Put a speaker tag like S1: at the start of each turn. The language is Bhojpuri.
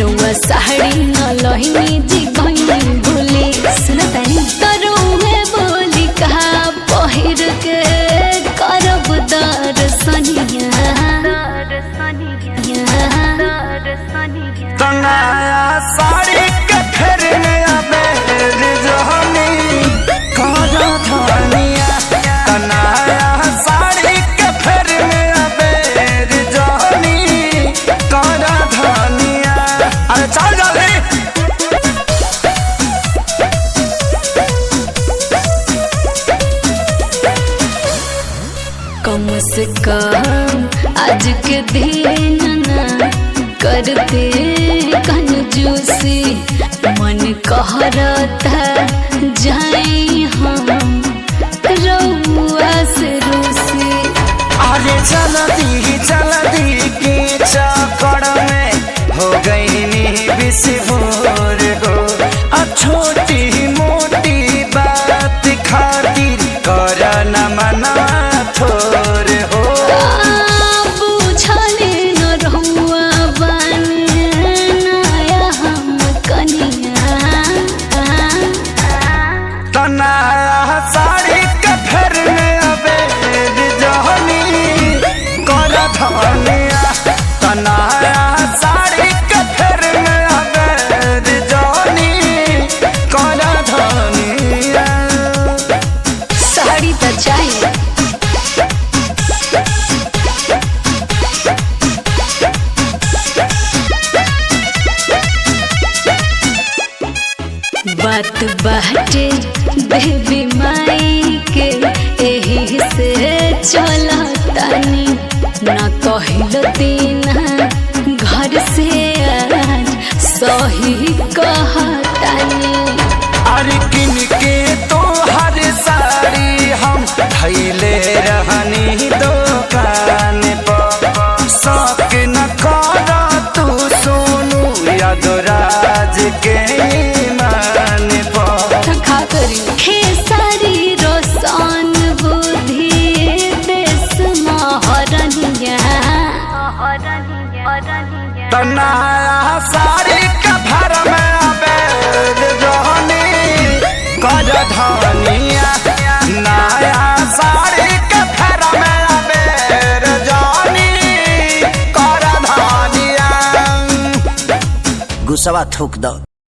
S1: रुआ साड़ी न लहिनी जी गई भूली सुनतानी तरुए बोली कहा पहिर के करब दर्शनिया
S2: तनाया साड़ी के फेर में अबेर जहनी करा धनिया तनाया साड़ी के फेर में अबेर जहनी करा धनिया। अरे चल जल्दी
S1: कम से कम आज के दिन ना करते कंजूसी मन कहरता जाई हम रउआ से रूसी।
S2: अरे चलती के चक्कर में हो गई नी बिस्फोर हो छोटी मोटी बात खातिर कर न मना थोर हो।
S1: बुझले न रहुआ बनाया हम कनिया
S2: तनाया साड़ी के फेर में अबेर जहनी कर धनिया तनाया साड़ी के फेर में अबेर जहनी कर धनिया।
S1: साड़ी तो चाहिए बात बाटे बेबी माई के एही से चलतानी न कहल दीना घर से आज सही कहतानी।
S2: अरे किन के तो हर साड़ी हम धैले रहनी दुकान पर शौक न कर तू सोनू यादराज के मान पर
S1: खा करी हे सारी रोशन बुद्धि देश महरनिया
S2: तनाया साड़ी के भर में अबेर जहनी कर धनिया नया साड़ी के भर में अबेर जहनी कर धनिया। गुस्सा थूक दो।